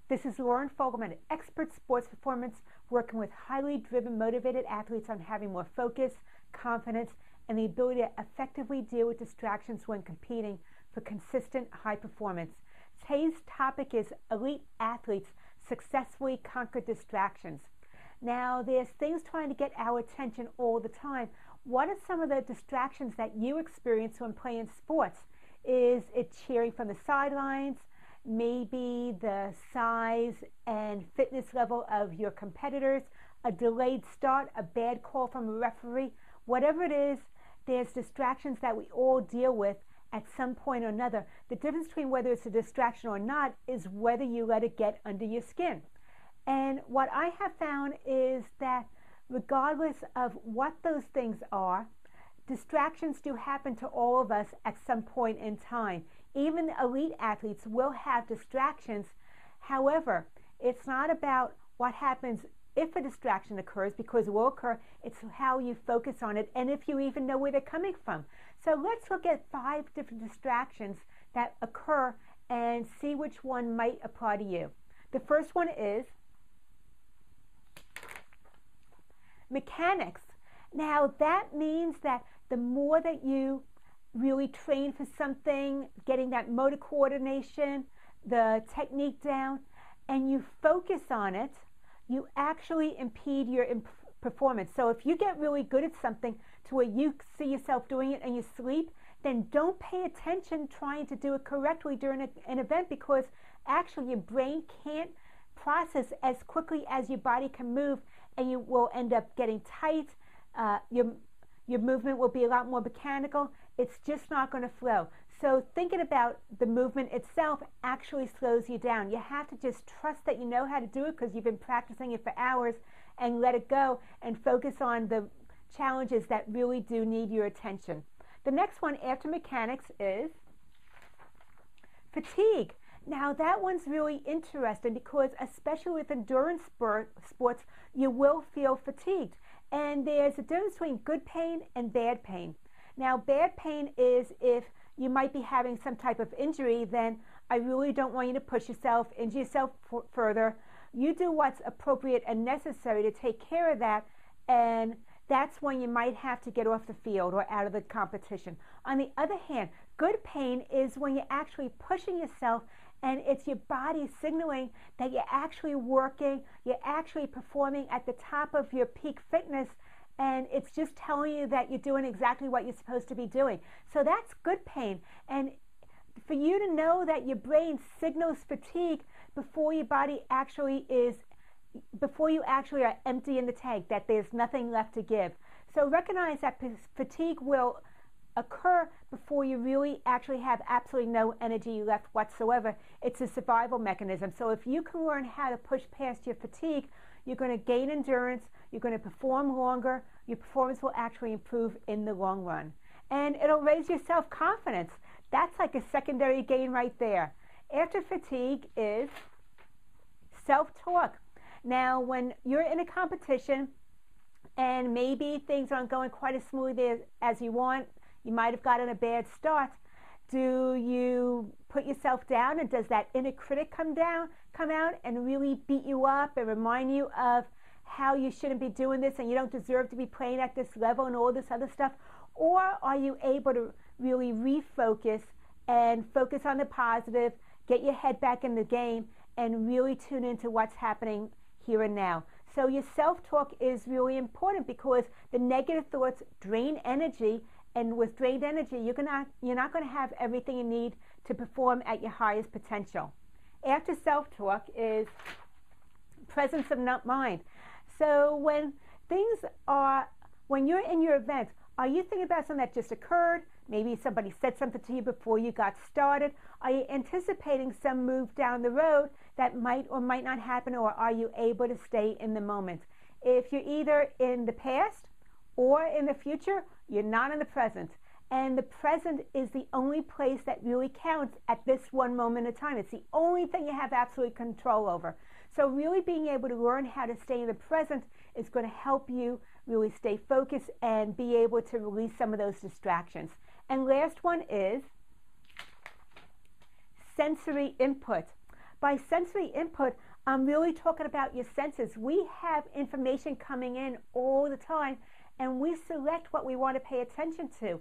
This is Lauren Fogelman, an expert sports performance, working with highly driven, motivated athletes on having more focus, confidence, and the ability to effectively deal with distractions when competing for consistent high performance. Today's topic is elite athletes successfully conquer distractions. Now, there's things trying to get our attention all the time. What are some of the distractions that you experience when playing sports? Is it cheering from the sidelines? Maybe the size and fitness level of your competitors, a delayed start, a bad call from a referee. Whatever it is, there's distractions that we all deal with at some point or another. The difference between whether it's a distraction or not is whether you let it get under your skin. And what I have found is that regardless of what those things are, distractions do happen to all of us at some point in time. Even elite athletes will have distractions. However, it's not about what happens if a distraction occurs, because it will occur. It's how you focus on it and if you even know where they're coming from. So let's look at 5 different distractions that occur and see which one might apply to you. The first one is mechanics. Now that means that the more that you really train for something, getting that motor coordination, the technique down, and you focus on it, you actually impede your performance. So if you get really good at something to where you see yourself doing it and you sleep, then don't pay attention trying to do it correctly during an event, because actually your brain can't process as quickly as your body can move, and you will end up getting tight. Your movement will be a lot more mechanical. It's just not going to flow. So thinking about the movement itself actually slows you down. You have to just trust that you know how to do it because you've been practicing it for hours, and let it go and focus on the challenges that really do need your attention. The next one after mechanics is fatigue. Now that one's really interesting because especially with endurance sports, you will feel fatigued. And there's a difference between good pain and bad pain. Now, bad pain is if you might be having some type of injury, then I really don't want you to push yourself, injure yourself further. You do what's appropriate and necessary to take care of that, and that's when you might have to get off the field or out of the competition. On the other hand, good pain is when you're actually pushing yourself and it's your body signaling that you're actually working, you're actually performing at the top of your peak fitness, and it's just telling you that you're doing exactly what you're supposed to be doing. So that's good pain. And for you to know that your brain signals fatigue before your body actually before you actually are empty in the tank, that there's nothing left to give. So recognize that fatigue will occur before you really actually have absolutely no energy left whatsoever. It's a survival mechanism. So if you can learn how to push past your fatigue, you're going to gain endurance, you're going to perform longer, your performance will actually improve in the long run. And it'll raise your self-confidence. That's like a secondary gain right there. After fatigue is self-talk. Now, when you're in a competition and maybe things aren't going quite as smoothly as you want, you might have gotten a bad start. Do you put yourself down, and does that inner critic come out and really beat you up and remind you of how you shouldn't be doing this and you don't deserve to be playing at this level and all this other stuff? Or are you able to really refocus and focus on the positive, get your head back in the game, and really tune into what's happening here and now? So your self-talk is really important because the negative thoughts drain energy, and with drained energy, you're not going to have everything you need to perform at your highest potential. After self-talk is presence of mind. So when you're in your event, are you thinking about something that just occurred? Maybe somebody said something to you before you got started. Are you anticipating some move down the road that might or might not happen, or are you able to stay in the moment? If you're either in the past or in the future, you're not in the present. And the present is the only place that really counts at this one moment in time. It's the only thing you have absolute control over. So really being able to learn how to stay in the present is going to help you really stay focused and be able to release some of those distractions. And last one is sensory input. By sensory input, I'm really talking about your senses. We have information coming in all the time, and we select what we want to pay attention to.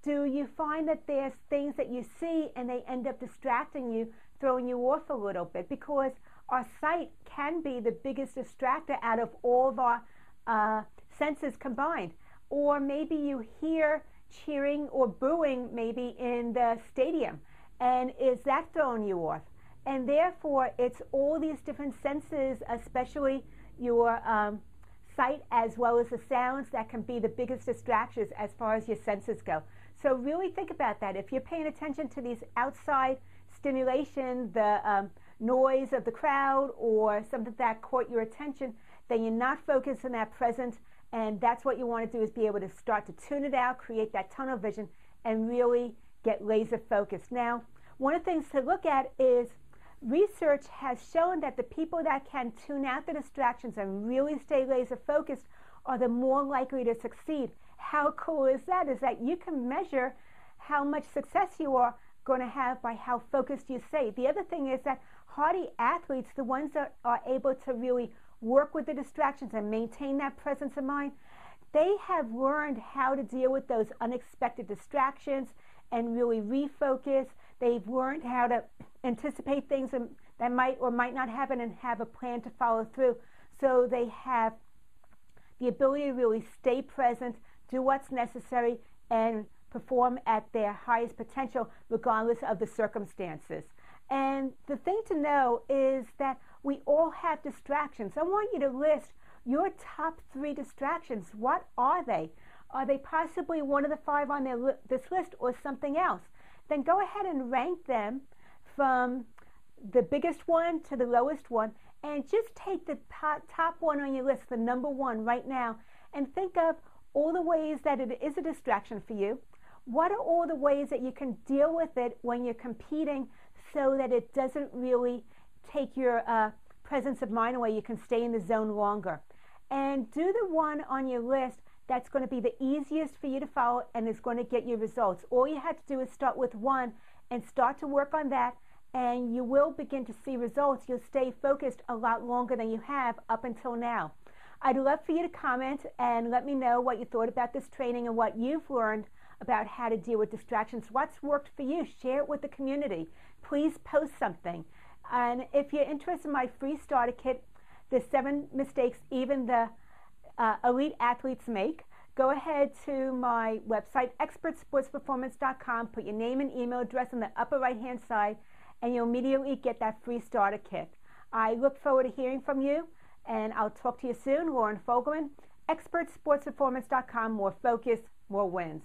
Do you find that there's things that you see and they end up distracting you, throwing you off a little bit? Because our sight can be the biggest distractor out of all of our senses combined. Or maybe you hear cheering or booing maybe in the stadium, and is that throwing you off? And therefore, it's all these different senses, especially your sight as well as the sounds, that can be the biggest distractions as far as your senses go. So really think about that. If you're paying attention to these outside stimulation, the noise of the crowd or something that caught your attention, then you're not focused on that present, and that's what you want to do, is be able to start to tune it out, create that tunnel vision, and really get laser focused. Now, one of the things to look at is research has shown that the people that can tune out the distractions and really stay laser focused are the more likely to succeed. How cool is that? Is that you can measure how much success you are going to have by how focused you stay. The other thing is that hardy athletes, the ones that are able to really work with the distractions and maintain that presence of mind, they have learned how to deal with those unexpected distractions and really refocus. They've learned how to anticipate things that might or might not happen and have a plan to follow through. So they have the ability to really stay present, do what's necessary, and perform at their highest potential regardless of the circumstances. And the thing to know is that we all have distractions. I want you to list your top 3 distractions. What are they? Are they possibly one of the 5 on this list or something else? Then go ahead and rank them from the biggest one to the lowest one, and just take the top one on your list, the number 1 right now, and think of all the ways that it is a distraction for you. What are all the ways that you can deal with it when you're competing so that it doesn't really take your presence of mind away? You can stay in the zone longer. And do the one on your list that's going to be the easiest for you to follow and is going to get you results. All you have to do is start with one and start to work on that, and you will begin to see results. You'll stay focused a lot longer than you have up until now. I'd love for you to comment and let me know what you thought about this training and what you've learned about how to deal with distractions. What's worked for you? Share it with the community. Please post something. And if you're interested in my free starter kit, the 7 mistakes even the elite athletes make, go ahead to my website, expertsportsperformance.com, put your name and email address on the upper right-hand side, and you'll immediately get that free starter kit. I look forward to hearing from you, and I'll talk to you soon. Lauren Fogelman, expertsportsperformance.com, more focus, more wins.